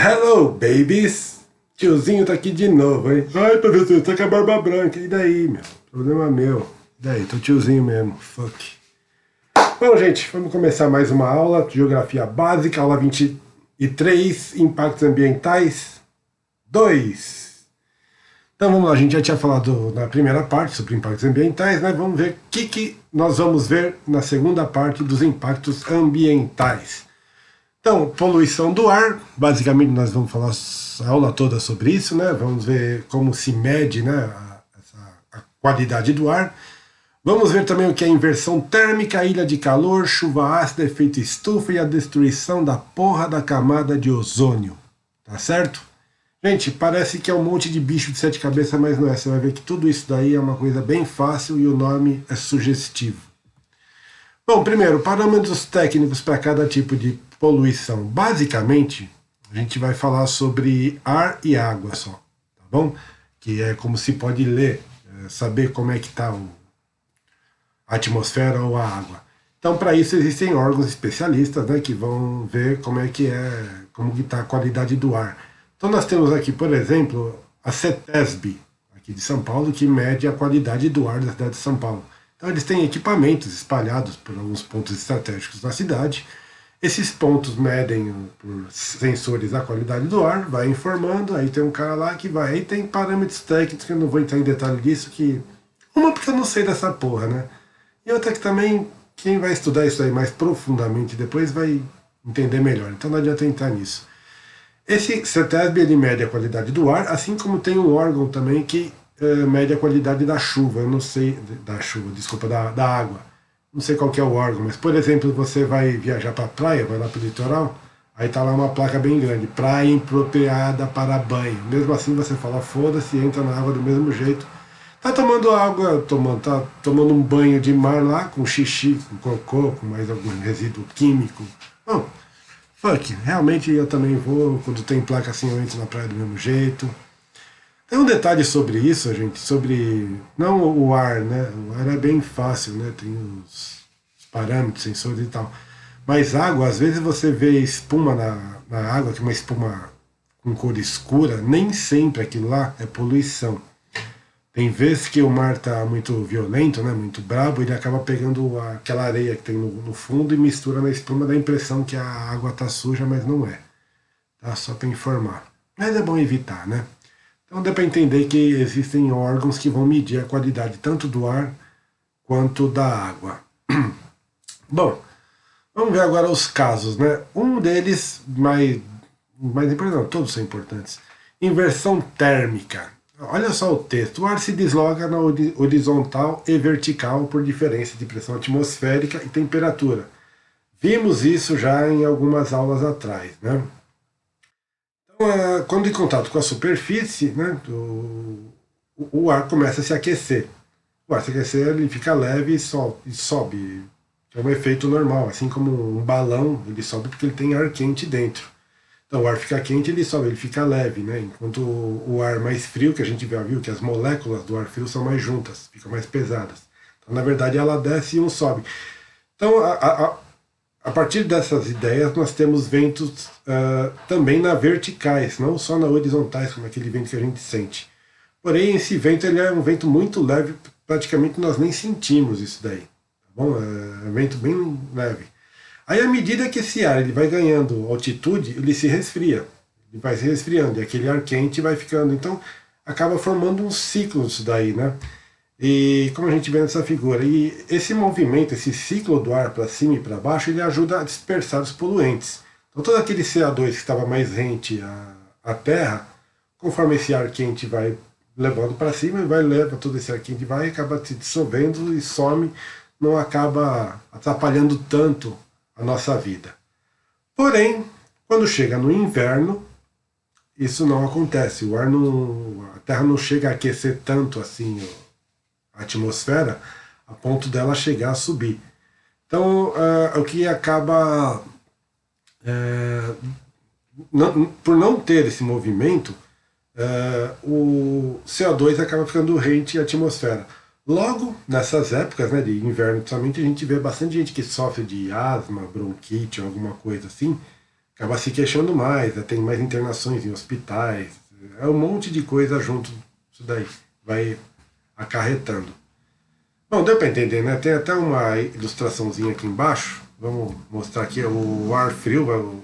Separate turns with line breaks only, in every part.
Hello, babies! Tiozinho tá aqui de novo, hein? Ai, professor, tá com a barba branca. E daí, meu? Problema meu. E daí? Tô tiozinho mesmo. Fuck. Bom, gente, vamos começar mais uma aula de Geografia Básica, aula 23, Impactos Ambientais 2. Então vamos lá, a gente já tinha falado na primeira parte sobre impactos ambientais, né? Vamos ver o que nós vamos ver na segunda parte dos impactos ambientais. Então, poluição do ar, basicamente nós vamos falar a aula toda sobre isso, né? Vamos ver como se mede, né, a qualidade do ar. Vamos ver também o que é inversão térmica, ilha de calor, chuva ácida, efeito estufa e a destruição da porra da camada de ozônio. Tá certo? Gente, parece que é um monte de bicho de sete cabeças, mas não é. Você vai ver que tudo isso daí é uma coisa bem fácil e o nome é sugestivo. Bom, primeiro, parâmetros técnicos para cada tipo de poluição. Basicamente, a gente vai falar sobre ar e água só, tá bom? Que é como se pode ler, saber como é que está a atmosfera ou a água. Então, para isso existem órgãos especialistas, né, que vão ver como que está a qualidade do ar. Então nós temos aqui, por exemplo, a CETESB, aqui de São Paulo, que mede a qualidade do ar da cidade de São Paulo. Então eles têm equipamentos espalhados por alguns pontos estratégicos da cidade. Esses pontos medem por sensores a qualidade do ar, vai informando, aí tem um cara lá que vai, aí tem parâmetros técnicos, que eu não vou entrar em detalhe disso, que uma porque eu não sei dessa porra, né? E outra que também, quem vai estudar isso aí mais profundamente depois vai entender melhor, então não adianta entrar nisso. Esse CETESB ele mede a qualidade do ar, assim como tem um órgão também que mede a qualidade da chuva, eu não sei, da água. Não sei qual que é o órgão, mas por exemplo, você vai viajar para a praia, vai lá para o litoral, aí tá lá uma placa bem grande, praia impropriada para banho. Mesmo assim você fala, foda-se, entra na água do mesmo jeito. Tá tomando água, tá tomando um banho de mar lá, com xixi, com cocô, com mais algum resíduo químico. Bom, fuck, realmente eu também vou, quando tem placa assim eu entro na praia do mesmo jeito. Tem um detalhe sobre isso, gente, sobre, não o ar, né, o ar é bem fácil, né, tem os parâmetros, sensores e tal, mas água, às vezes você vê espuma na água, que é uma espuma com cor escura, nem sempre aquilo lá é poluição. Tem vezes que o mar está muito violento, né, muito brabo, ele acaba pegando aquela areia que tem no fundo e mistura na espuma, dá a impressão que a água está suja, mas não é. Tá? Só para informar. Mas é bom evitar, né? Então dá para entender que existem órgãos que vão medir a qualidade tanto do ar quanto da água. Bom, vamos ver agora os casos, né? Um deles, mais importante, não, todos são importantes. Inversão térmica. Olha só o texto. O ar se desloca na horizontal e vertical por diferença de pressão atmosférica e temperatura. Vimos isso já em algumas aulas atrás, né? Então, quando em contato com a superfície, né, o ar começa a se aquecer. O ar se aquecer, ele fica leve e sobe. É um efeito normal, assim como um balão, ele sobe porque ele tem ar quente dentro. Então o ar fica quente, ele sobe, ele fica leve, né? Enquanto o ar mais frio, que a gente já viu que as moléculas do ar frio são mais juntas, ficam mais pesadas. Então, na verdade, ela desce e um sobe. Então, a partir dessas ideias, nós temos ventos também na verticais, não só na horizontais, como aquele vento que a gente sente. Porém, esse vento ele é um vento muito leve, praticamente nós nem sentimos isso daí. Tá bom? É um vento bem leve. Aí, à medida que esse ar ele vai ganhando altitude, ele se resfria. Ele vai se resfriando, e aquele ar quente vai ficando. Então, acaba formando um ciclo disso daí, né? E como a gente vê nessa figura, e esse movimento, esse ciclo do ar para cima e para baixo, ele ajuda a dispersar os poluentes. Então, todo aquele CO2 que estava mais rente à Terra, conforme esse ar quente vai levando para cima, leva todo esse ar quente vai e acaba se dissolvendo e some, não acaba atrapalhando tanto a nossa vida. Porém, quando chega no inverno, isso não acontece. A Terra não chega a aquecer tanto assim a atmosfera a ponto dela chegar a subir. Então, o que acaba por não ter esse movimento, o CO2 acaba ficando rente à atmosfera. Logo, nessas épocas, né, de inverno, principalmente, a gente vê bastante gente que sofre de asma, bronquite, alguma coisa assim, acaba se queixando mais, tem mais internações em hospitais, é um monte de coisa junto, isso daí vai acarretando. Bom, deu para entender, né? Tem até uma ilustraçãozinha aqui embaixo, vamos mostrar aqui o ar frio,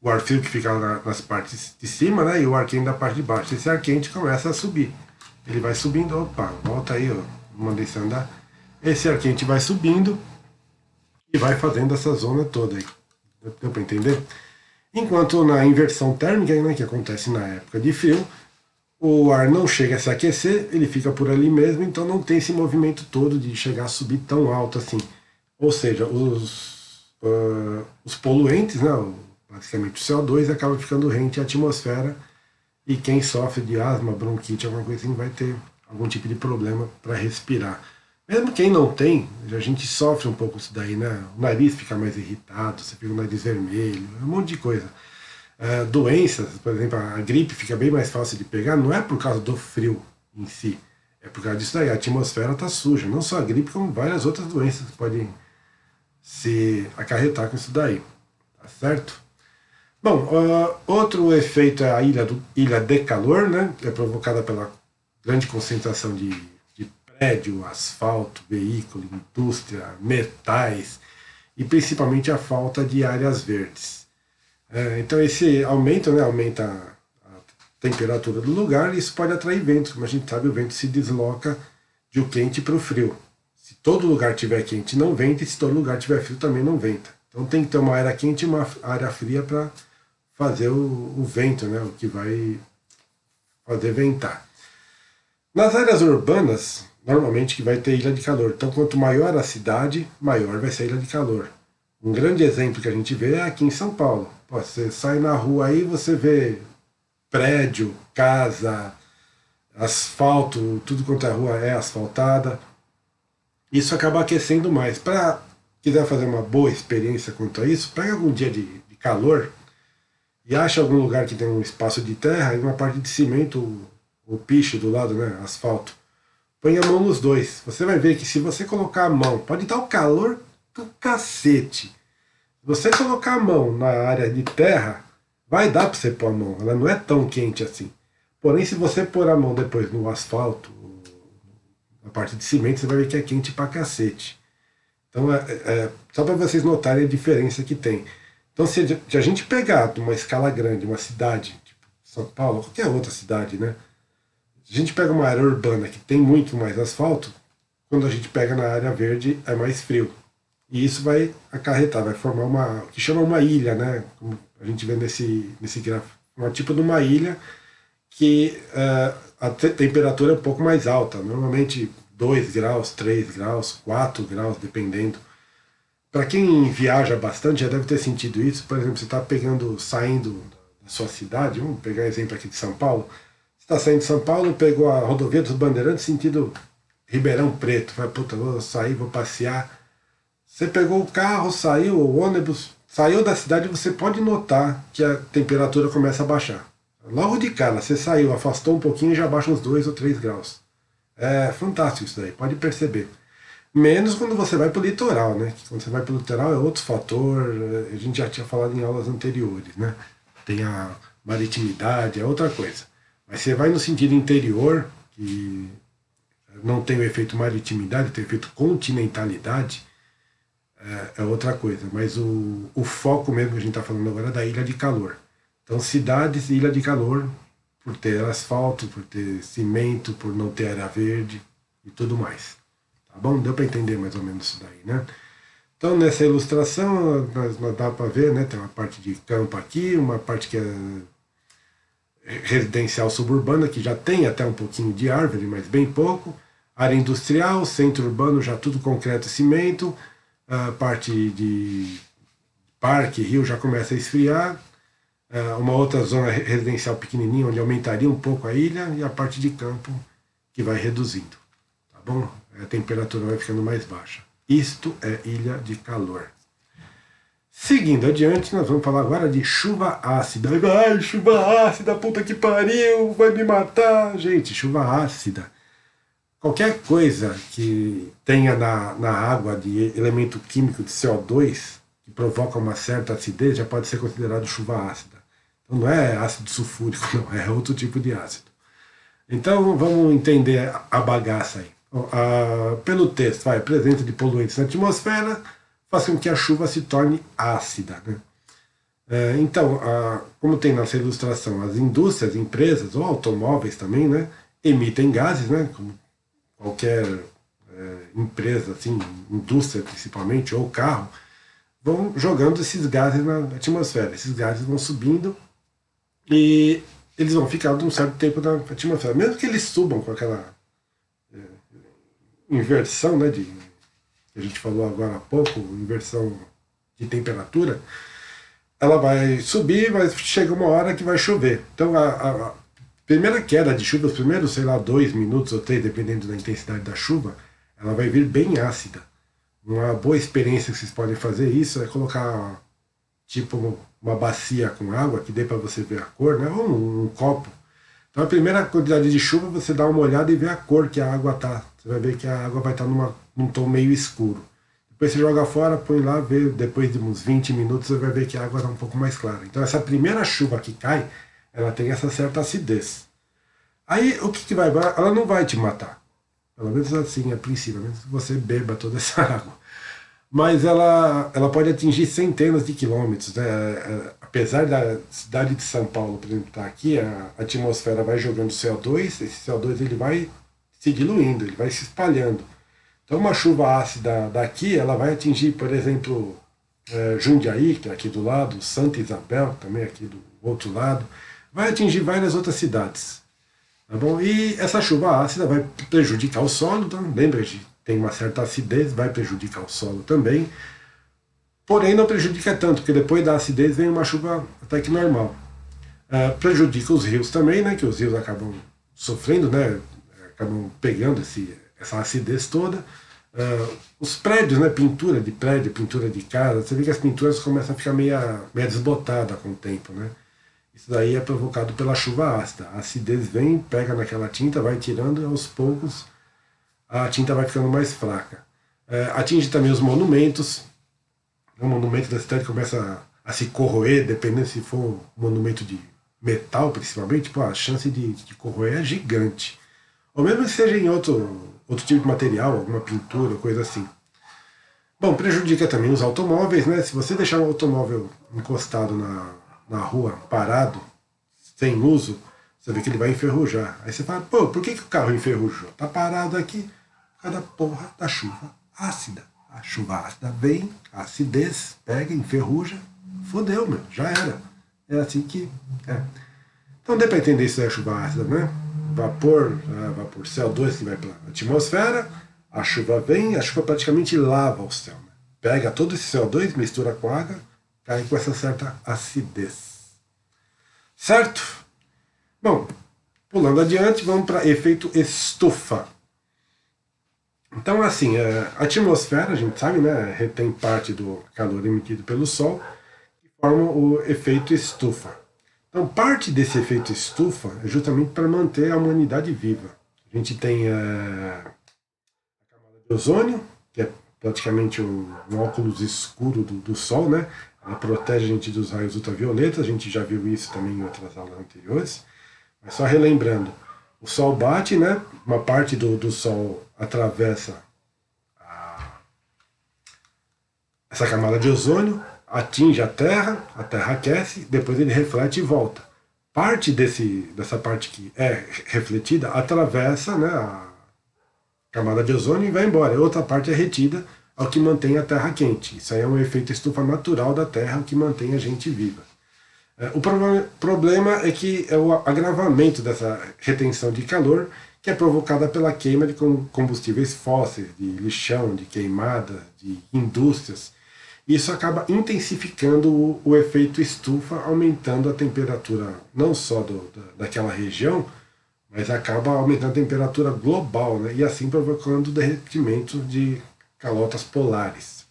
o ar frio que fica nas partes de cima, né? E o ar quente da parte de baixo. Esse ar quente começa a subir. Ele vai subindo, opa, volta aí, ó, mandei você andar. Esse ar quente vai subindo e vai fazendo essa zona toda aí. Deu para entender? Enquanto na inversão térmica, né, que acontece na época de frio, o ar não chega a se aquecer, ele fica por ali mesmo, então não tem esse movimento todo de chegar a subir tão alto assim. Ou seja, os poluentes, né, basicamente o CO2, acaba ficando rente à atmosfera e quem sofre de asma, bronquite, alguma coisa assim, vai ter algum tipo de problema para respirar. Mesmo quem não tem, a gente sofre um pouco isso daí, né? O nariz fica mais irritado, você fica o nariz vermelho, um monte de coisa. Doenças, por exemplo, a gripe fica bem mais fácil de pegar, não é por causa do frio em si, é por causa disso daí, a atmosfera está suja. Não só a gripe, como várias outras doenças que podem se acarretar com isso daí, tá certo? Bom, outro efeito é a ilha de calor, né? É provocada pela grande concentração de prédio, asfalto, veículo, indústria, metais e principalmente a falta de áreas verdes. Então esse aumento, né, aumenta a temperatura do lugar e isso pode atrair vento. Como a gente sabe, o vento se desloca de o quente para o frio. Se todo lugar tiver quente, não venta, e se todo lugar tiver frio, também não venta. Então tem que ter uma área quente e uma área fria para fazer o vento, né, o que vai fazer ventar. Nas áreas urbanas, normalmente que vai ter ilha de calor. Então quanto maior a cidade, maior vai ser a ilha de calor. Um grande exemplo que a gente vê é aqui em São Paulo. Pô, você sai na rua aí, você vê prédio, casa, asfalto, tudo quanto é rua é asfaltada. Isso acaba aquecendo mais. Para quiser fazer uma boa experiência quanto a isso, pega algum dia de calor e acha algum lugar que tem um espaço de terra e uma parte de cimento, o piche do lado, né, asfalto. Põe a mão nos dois. Você vai ver que se você colocar a mão, pode dar o calor do cacete. Se você colocar a mão na área de terra, vai dar para você pôr a mão. Ela não é tão quente assim. Porém, se você pôr a mão depois no asfalto, na parte de cimento, você vai ver que é quente pra cacete. Então, só para vocês notarem a diferença que tem. Então, se a gente pegar uma escala grande, uma cidade, tipo São Paulo, qualquer outra cidade, né? Se a gente pega uma área urbana que tem muito mais asfalto, quando a gente pega na área verde é mais frio. E isso vai acarretar, vai formar o que chama uma ilha, né? Como a gente vê nesse gráfico, uma tipo de uma ilha que a temperatura é um pouco mais alta, normalmente 2 graus, 3 graus, 4 graus, dependendo. Para quem viaja bastante já deve ter sentido isso. Por exemplo, você está saindo da sua cidade, vamos pegar exemplo aqui de São Paulo. Você está saindo de São Paulo, pegou a rodovia dos Bandeirantes, sentido Ribeirão Preto. Vai, puta, vou sair, vou passear. Você pegou o carro, saiu, o ônibus, saiu da cidade, você pode notar que a temperatura começa a baixar. Logo de cara, você saiu, afastou um pouquinho e já baixa uns 2 ou 3 graus. É fantástico isso daí, pode perceber. Menos quando você vai para o litoral, né? Quando você vai para o litoral é outro fator, a gente já tinha falado em aulas anteriores, né? Tem a maritimidade, é outra coisa. Mas você vai no sentido interior, que não tem o efeito maritimidade, tem o efeito continentalidade, é outra coisa. Mas o foco mesmo que a gente está falando agora é da ilha de calor. Então, cidades, ilha de calor, por ter asfalto, por ter cimento, por não ter área verde e tudo mais. Tá bom? Deu para entender mais ou menos isso daí, né? Então, nessa ilustração, nós dá para ver, né? Tem uma parte de campo aqui, uma parte que é residencial suburbana, que já tem até um pouquinho de árvore, mas bem pouco. Área industrial, centro urbano, já tudo concreto e cimento. A parte de parque, rio, já começa a esfriar. Uma outra zona residencial pequenininha, onde aumentaria um pouco a ilha, e a parte de campo, que vai reduzindo. Tá bom? A temperatura vai ficando mais baixa. Isto é ilha de calor. Seguindo adiante, nós vamos falar agora de chuva ácida. Ai, chuva ácida, puta que pariu, vai me matar. Gente, chuva ácida. Qualquer coisa que tenha na água de elemento químico de CO2, que provoca uma certa acidez, já pode ser considerado chuva ácida. Então não é ácido sulfúrico, não, é outro tipo de ácido. Então vamos entender a bagaça aí. Pelo texto, a presença de poluentes na atmosfera faz com que a chuva se torne ácida. Né? Então, como tem nessa ilustração, as indústrias, empresas ou automóveis também, né, emitem gases, né, como qualquer empresa, assim, indústria principalmente, ou carro, vão jogando esses gases na atmosfera. Esses gases vão subindo e eles vão ficar um certo tempo na atmosfera. Mesmo que eles subam com aquela inversão, né, que a gente falou agora há pouco, inversão de temperatura, ela vai subir, mas chega uma hora que vai chover. Então a primeira queda de chuva, os primeiros, sei lá, 2 minutos ou 3, dependendo da intensidade da chuva, ela vai vir bem ácida. Uma boa experiência que vocês podem fazer isso é colocar tipo uma bacia com água, que dê para você ver a cor, né? Ou um copo. Então a primeira quantidade de chuva você dá uma olhada e vê a cor que a água tá. Você vai ver que a água vai estar num tom meio escuro. Depois você joga fora, põe lá, vê, depois de uns 20 minutos você vai ver que a água está um pouco mais clara. Então essa primeira chuva que cai, ela tem essa certa acidez. Aí o que vai? Ela não vai te matar. Pelo menos assim, a princípio, a menos que você beba toda essa água. Mas ela pode atingir centenas de quilômetros. Né? Apesar da cidade de São Paulo, por exemplo, estar aqui, a atmosfera vai jogando CO2, esse CO2 ele vai se diluindo, ele vai se espalhando. Então uma chuva ácida daqui, ela vai atingir, por exemplo, Jundiaí, que é aqui do lado, Santa Isabel, também aqui do outro lado, vai atingir várias outras cidades. Tá bom? E essa chuva ácida vai prejudicar o solo, então, lembra que tem uma certa acidez, vai prejudicar o solo também, porém não prejudica tanto, porque depois da acidez vem uma chuva até que normal. Prejudica os rios também, né, que os rios acabam sofrendo, né, acabam pegando essa acidez toda. Os prédios, né, pintura de prédio, pintura de casa, você vê que as pinturas começam a ficar meio desbotadas com o tempo, né? Isso daí é provocado pela chuva ácida. A acidez vem, pega naquela tinta, vai tirando e aos poucos a tinta vai ficando mais fraca. Atinge também os monumentos. O monumento da cidade começa a se corroer, dependendo se for um monumento de metal, principalmente, pô, a chance de corroer é gigante. Ou mesmo que seja em outro tipo de material, alguma pintura, coisa assim. Bom, prejudica também os automóveis, né? Se você deixar um automóvel encostado na rua, parado, sem uso, você vê que ele vai enferrujar. Aí você fala, pô, por que o carro enferrujou? Tá parado aqui por causa da porra da chuva ácida. A chuva ácida vem, a acidez pega, enferruja, fodeu, meu, já era. É assim que é. Então dá para entender isso da chuva ácida, né? Vapor CO2 que vai para a atmosfera, a chuva vem, a chuva praticamente lava o céu. Né? Pega todo esse CO2, mistura com água, cai com essa certa acidez. Certo? Bom, pulando adiante, vamos para efeito estufa. Então, assim, a atmosfera, a gente sabe, né, retém parte do calor emitido pelo Sol, que forma o efeito estufa. Então, parte desse efeito estufa é justamente para manter a humanidade viva. A gente tem a camada de ozônio, que é praticamente um óculos escuro do Sol, né? Ela protege a gente dos raios ultravioletas, a gente já viu isso também em outras aulas anteriores. Mas só relembrando, o Sol bate, né? Uma parte do Sol atravessa essa camada de ozônio, atinge a Terra aquece, depois ele reflete e volta. Parte dessa parte que é refletida atravessa, né, a camada de ozônio e vai embora. A outra parte é retida, ao que mantém a Terra quente. Isso aí é um efeito estufa natural da Terra, o que mantém a gente viva. O problema é que é o agravamento dessa retenção de calor, que é provocada pela queima de combustíveis fósseis, de lixão, de queimada, de indústrias. Isso acaba intensificando o efeito estufa, aumentando a temperatura não só daquela região, mas acaba aumentando a temperatura global, né? E assim provocando o derretimento de calotas polares.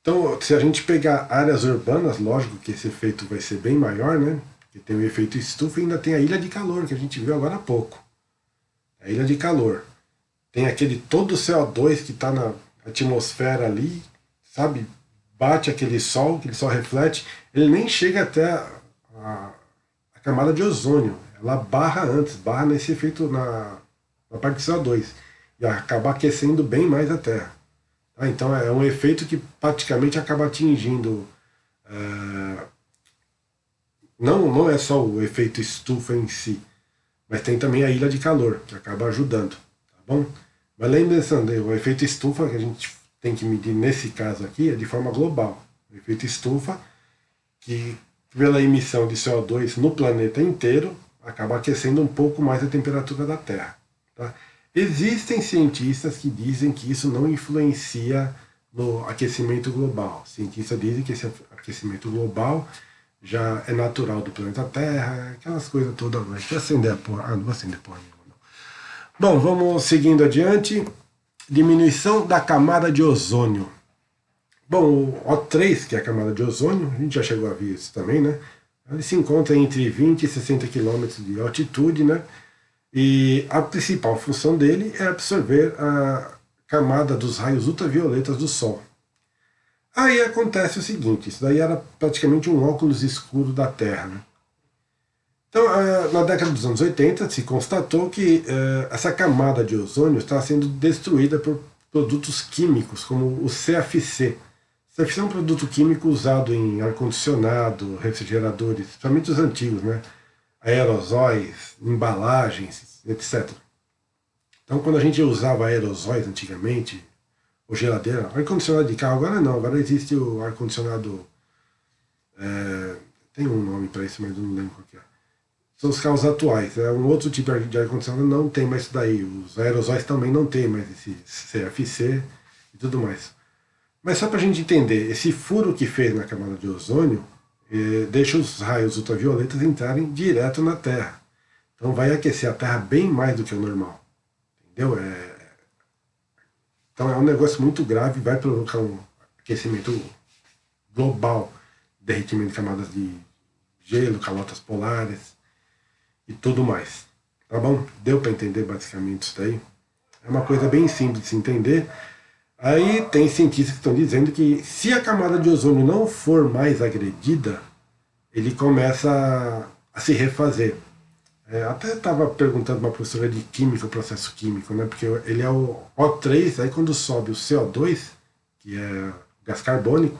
Então, se a gente pegar áreas urbanas, lógico que esse efeito vai ser bem maior, né? Porque tem o efeito estufa e ainda tem a ilha de calor, que a gente viu agora há pouco. A ilha de calor. Tem aquele todo o CO2 que está na atmosfera ali, sabe? bate aquele sol reflete, ele nem chega até a camada de ozônio. Ela barra antes, barra nesse efeito na parte de CO2 e acaba aquecendo bem mais a Terra. Tá? Então é um efeito que praticamente acaba atingindo. Não é só o efeito estufa em si, mas tem também a ilha de calor, que acaba ajudando. Tá bom? Mas lembrando, o efeito estufa que a gente tem que medir nesse caso aqui é de forma global. O efeito estufa, que pela emissão de CO2 no planeta inteiro, acaba aquecendo um pouco mais a temperatura da Terra. Tá? Existem cientistas que dizem que isso não influencia no aquecimento global. Cientistas dizem que esse aquecimento global já é natural do planeta Terra, aquelas coisas todas. Deixa eu acender a porra. Não vou acender a porra nenhuma, não. Bom, vamos seguindo adiante. Diminuição da camada de ozônio. Bom, o O3, que é a camada de ozônio, a gente já chegou a ver isso também, né? Ele se encontra entre 20 e 60 km de altitude, né? E a principal função dele é absorver a camada dos raios ultravioletas do Sol. Aí acontece o seguinte, isso daí era praticamente um óculos escuro da Terra, né? Então, na década dos anos 80, se constatou que essa camada de ozônio está sendo destruída por produtos químicos, como o CFC. O CFC é um produto químico usado em ar-condicionado, refrigeradores, principalmente os antigos, né? Aerosóis, embalagens, etc. Então, quando a gente usava aerosóis antigamente, ou geladeira, ar-condicionado de carro, agora não, agora existe o ar-condicionado, tem um nome para isso, mas eu não lembro qual que é. São os carros atuais. Um outro tipo de ar-condicionado não tem mais isso daí. Os aerosóis também não tem mais esse CFC e tudo mais. Mas só para a gente entender, esse furo que fez na camada de ozônio deixa os raios ultravioletas entrarem direto na Terra. Então vai aquecer a Terra bem mais do que o normal. Entendeu? Então é um negócio muito grave, vai provocar um aquecimento global, derretimento de camadas de gelo, calotas polares e tudo mais. Tá bom? Deu para entender basicamente isso daí? É uma coisa bem simples de se entender. Aí tem cientistas que estão dizendo que se a camada de ozônio não for mais agredida, ele começa a se refazer. Até estava perguntando uma professora de química, o processo químico, né? Porque ele é o O3, aí quando sobe o CO2, que é gás carbônico,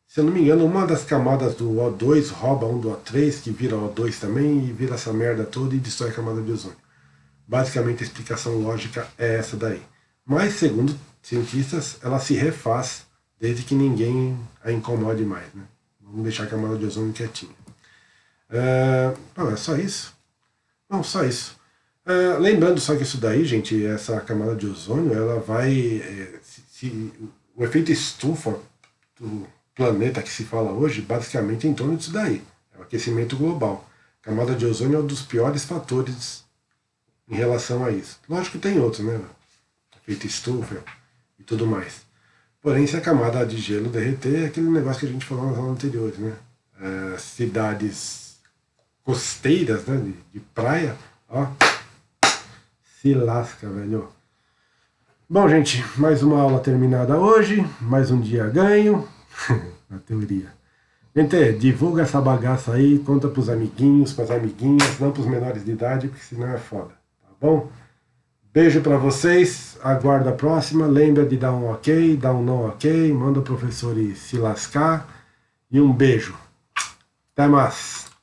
se eu não me engano, uma das camadas do O2 rouba um do O3, que vira O2 também, e vira essa merda toda e destrói a camada de ozônio. Basicamente a explicação lógica é essa daí. Mas, segundo cientistas, ela se refaz desde que ninguém a incomode mais, né? Vamos deixar a camada de ozônio quietinha. É só isso? Não, só isso. Lembrando só que isso daí, gente, essa camada de ozônio, ela vai... o efeito estufa do planeta que se fala hoje, basicamente é em torno disso daí. É o aquecimento global. A camada de ozônio é um dos piores fatores em relação a isso. Lógico que tem outros, né? Efeito estufa e tudo mais. Porém, se a camada de gelo derreter, é aquele negócio que a gente falou nas aulas anteriores, né? Cidades costeiras, né, de praia, ó, se lasca, velho. Bom, gente, mais uma aula terminada hoje, mais um dia ganho, na teoria. Gente, divulga essa bagaça aí, conta pros amiguinhos, pras amiguinhas, não pros menores de idade, porque senão é foda, tá bom? Beijo pra vocês, aguardo a próxima, lembra de dar um ok, dar um não ok, manda o professor ir se lascar, e um beijo. Até mais.